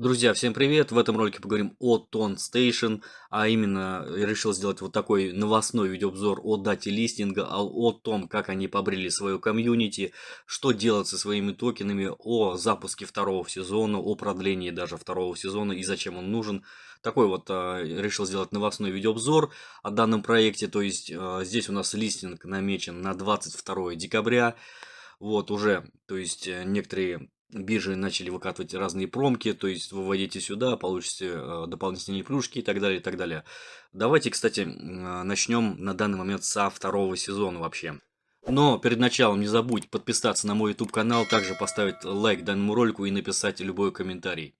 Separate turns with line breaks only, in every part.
Друзья, всем привет! В этом ролике поговорим о Tone Station, а именно я решил сделать вот такой новостной видеообзор о дате листинга, о том, как они побрили свое комьюнити, что делать со своими токенами, о запуске второго сезона, о продлении даже второго сезона и зачем он нужен. Такой вот решил сделать новостной видеообзор о данном проекте, то есть здесь у нас листинг намечен на 22 декабря. Вот уже, то есть некоторые биржи начали выкатывать разные промки, то есть выводите сюда, получите дополнительные плюшки и так далее, и так далее. Давайте, кстати, начнем на данный момент со второго сезона вообще. Но перед началом не забудь подписаться на мой YouTube канал, также поставить лайк данному ролику и написать любой комментарий.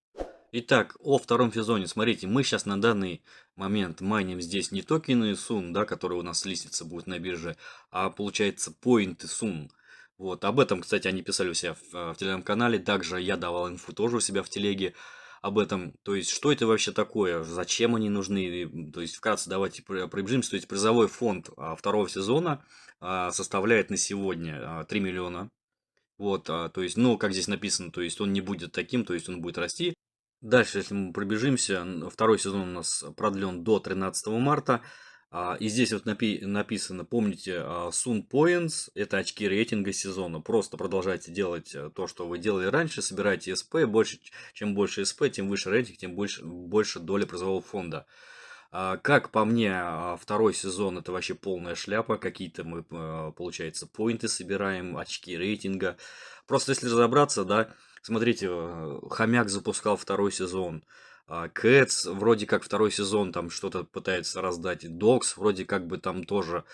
Итак, о втором сезоне. Смотрите, мы сейчас на данный момент майним здесь не токены Sun, да, которые у нас листиться будут на бирже, а получается поинты Sun. Вот, об этом, кстати, они писали у себя в телеграм-канале, также я давал инфу тоже у себя в телеге об этом. То есть, что это вообще такое, зачем они нужны, то есть, вкратце давайте пробежимся. То есть, призовой фонд второго сезона составляет на сегодня 3 миллиона. Вот, то есть, ну, как здесь написано, то есть, он не будет таким, то есть, он будет расти. Дальше, если мы пробежимся, второй сезон у нас продлен до 13 марта. И здесь вот написано, помните, Sun Points – это очки рейтинга сезона. Просто продолжайте делать то, что вы делали раньше, собирайте СП. Чем больше СП, тем выше рейтинг, тем больше доля призового фонда. Как по мне, второй сезон – это вообще полная шляпа. Какие-то мы, получается, поинты собираем, очки рейтинга. Просто если разобраться, да, смотрите, Хомяк запускал второй сезон. Кэтс вроде как второй сезон там что-то пытается раздать. Докс вроде как бы там тоже.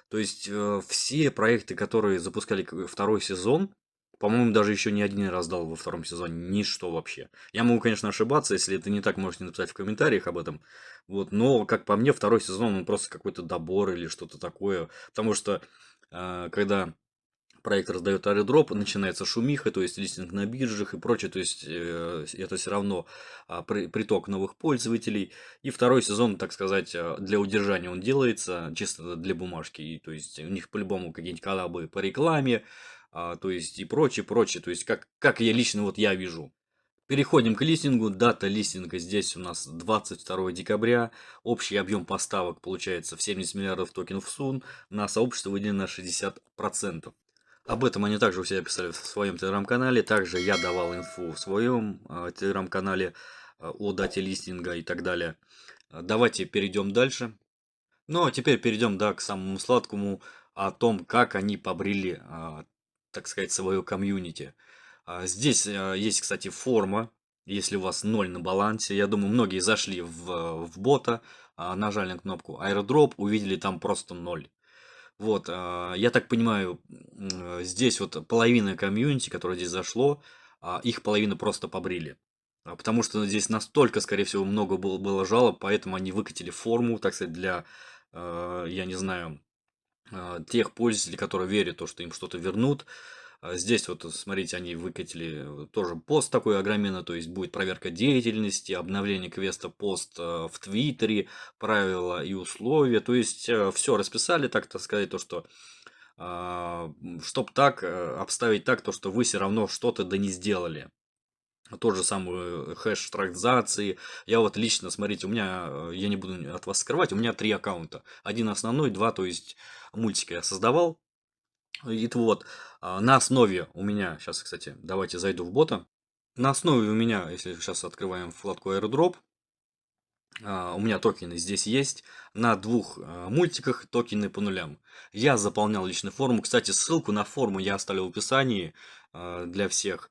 То есть все проекты, которые запускали второй сезон, по-моему, даже еще ни один не раздал во втором сезоне. Ничто вообще. Я могу, конечно, ошибаться. Если это не так, можете написать в комментариях об этом. Вот, но, как по мне, второй сезон, он просто какой-то добор или что-то такое. Потому что, когда проект раздает аирдроп, начинается шумиха, то есть листинг на биржах и прочее, то есть это все равно приток новых пользователей. И второй сезон, так сказать, для удержания он делается, чисто для бумажки. И, то есть у них по-любому какие-нибудь коллабы по рекламе, то есть и прочее, прочее. То есть как я лично вот я вижу. Переходим к листингу. Дата листинга здесь у нас 22 декабря. Общий объем поставок получается в 70 миллиардов токенов Sun. На сообщество выделено 60%. Об этом они также у себя писали в своем телеграм-канале. Также я давал инфу в своем телеграм-канале о дате листинга и так далее. Давайте перейдем дальше. Ну, а теперь перейдем, да, к самому сладкому, о том, как они побрили, так сказать, свое комьюнити. Здесь есть, кстати, форма, если у вас ноль на балансе. Я думаю, многие зашли в бота, нажали на кнопку airdrop, увидели там просто ноль. Вот, я так понимаю, здесь вот половина комьюнити, которое здесь зашло, их половину просто побрили. Потому что здесь настолько, скорее всего, много было жалоб, поэтому они выкатили форму, так сказать, для, я не знаю, тех пользователей, которые верят в то, что им что-то вернут. Здесь вот, смотрите, они выкатили тоже пост такой огроменный, то есть будет проверка деятельности, обновление квеста пост в Твиттере, правила и условия, то есть все расписали, так сказать, то, что чтоб так обставить так, то, что вы все равно что-то да не сделали. Тот же самый хэш транзакции. Я вот лично, смотрите, у меня, я не буду от вас скрывать, у меня 3 аккаунта. Один основной, два, то есть мультика я создавал. И вот, на основе у меня, сейчас, кстати, давайте зайду в бота. На основе у меня, если сейчас открываем вкладку airdrop, у меня токены здесь есть. На двух мультиках токены по нулям. Я заполнял лично форму. Кстати, ссылку на форму я оставлю в описании для всех.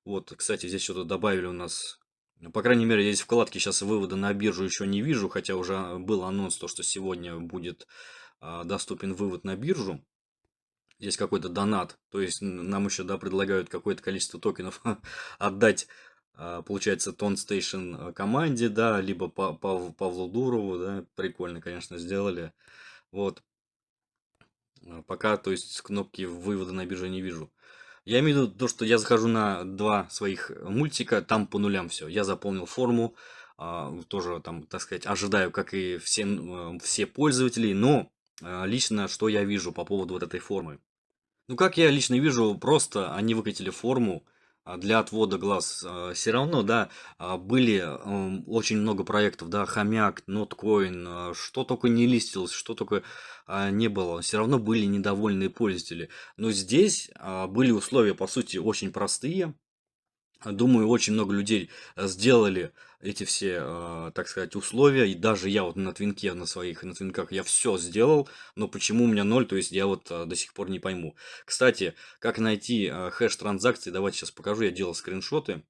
Вот, кстати, здесь что-то добавили у нас. По крайней мере, здесь вкладки сейчас вывода на биржу еще не вижу, хотя уже был анонс, то, что сегодня будет доступен вывод на биржу. Здесь какой-то донат, то есть нам еще, да, предлагают какое-то количество токенов отдать, получается, Tone Station команде, да, либо Павлу Дурову, да, прикольно, конечно, сделали. Вот, пока, то есть, кнопки вывода на биржу не вижу. Я имею в виду то, что я захожу на два своих мультика, там по нулям все. Я заполнил форму, тоже там, так сказать, ожидаю, как и все пользователи, но лично что я вижу по поводу вот этой формы. Ну, как я лично вижу, просто они выкатили форму, для отвода глаз. Все равно, да, были очень много проектов, да, Хомяк, Ноткоин, что только не листилось, что только не было. Все равно были недовольные пользователи. Но здесь были условия, по сути, очень простые. Думаю, очень много людей сделали эти все, так сказать, условия. И даже я вот на твинке, на твинках я все сделал, но почему у меня ноль, то есть я вот до сих пор не пойму. Кстати, как найти хэш транзакции, давайте сейчас покажу, я делал скриншоты.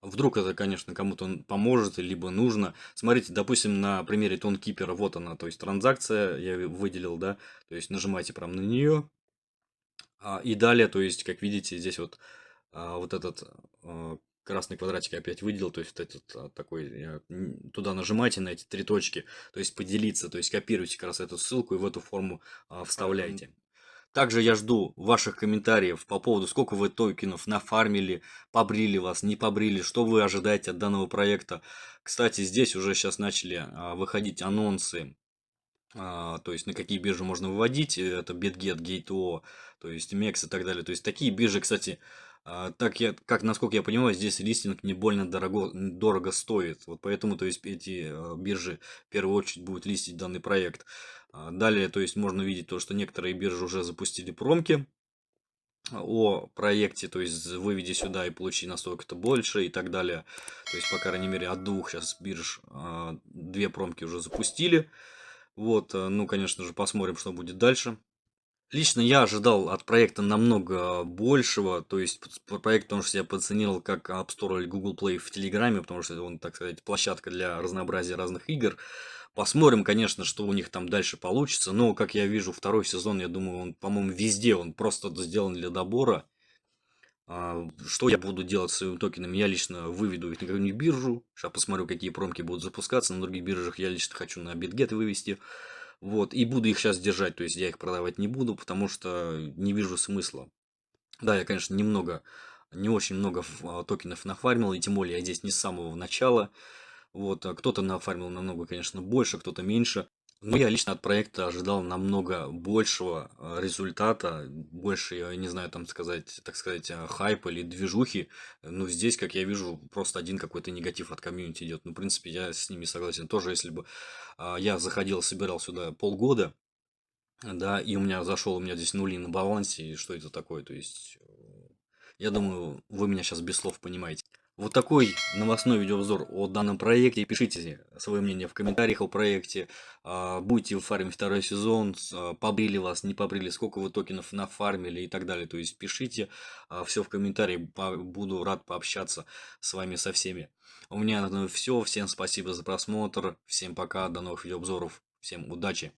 Вдруг это, конечно, кому-то поможет, либо нужно. Смотрите, допустим, на примере TonKeeper, вот она, то есть транзакция, я выделил, да, то есть нажимаете прямо на нее, и далее, то есть, как видите, здесь вот вот этот красный квадратик я опять выделил, то есть вот этот такой, туда нажимайте на эти три точки, то есть поделиться, то есть копируйте как раз эту ссылку и в эту форму вставляйте. Также я жду ваших комментариев по поводу, сколько вы токенов нафармили, побрили вас, не побрили, что вы ожидаете от данного проекта. Кстати, здесь уже сейчас начали выходить анонсы, то есть на какие биржи можно выводить, это BitGet, Gate.io, то есть MEX и так далее. То есть такие биржи, кстати, насколько я понимаю, здесь листинг не больно дорого стоит. Вот поэтому, то есть эти биржи в первую очередь будут листить данный проект. Далее, то есть можно видеть то, что некоторые биржи уже запустили промки о проекте, то есть выведи сюда и получи настолько-то больше и так далее. То есть, по крайней мере, от двух сейчас бирж две промки уже запустили. Вот, ну, конечно же, посмотрим, что будет дальше. Лично я ожидал от проекта намного большего, то есть проект, потому что я подценил как App Store или Google Play в Телеграме, потому что он, так сказать, площадка для разнообразия разных игр. Посмотрим, конечно, что у них там дальше получится, но, как я вижу, второй сезон, я думаю, он, по-моему, везде, он просто сделан для добора. Что я буду делать с своими токенами? Я лично выведу их на какую-нибудь биржу. Сейчас посмотрю, какие промки будут запускаться. На других биржах я лично хочу на BitGet вывести. Вот. И буду их сейчас держать. То есть я их продавать не буду, потому что не вижу смысла. Да, я, конечно, не очень много токенов нафармил. И тем более я здесь не с самого начала. Вот. Кто-то нафармил намного, конечно, больше, кто-то меньше. Но я лично от проекта ожидал намного большего результата, больше, я не знаю, там сказать, так сказать, хайпа или движухи. Но здесь, как я вижу, просто один какой-то негатив от комьюнити идет. Ну, в принципе, я с ними согласен. Тоже, если бы я заходил, собирал сюда полгода, да, и у меня здесь нули на балансе, и что это такое? То есть, я думаю, вы меня сейчас без слов понимаете. Вот такой новостной видеообзор о данном проекте. Пишите свое мнение в комментариях о проекте. Будете вы фармить второй сезон, побрили вас, не побрили, сколько вы токенов нафармили и так далее. То есть пишите все в комментарии, буду рад пообщаться с вами со всеми. У меня на этом все. Всем спасибо за просмотр. Всем пока, до новых видеообзоров. Всем удачи.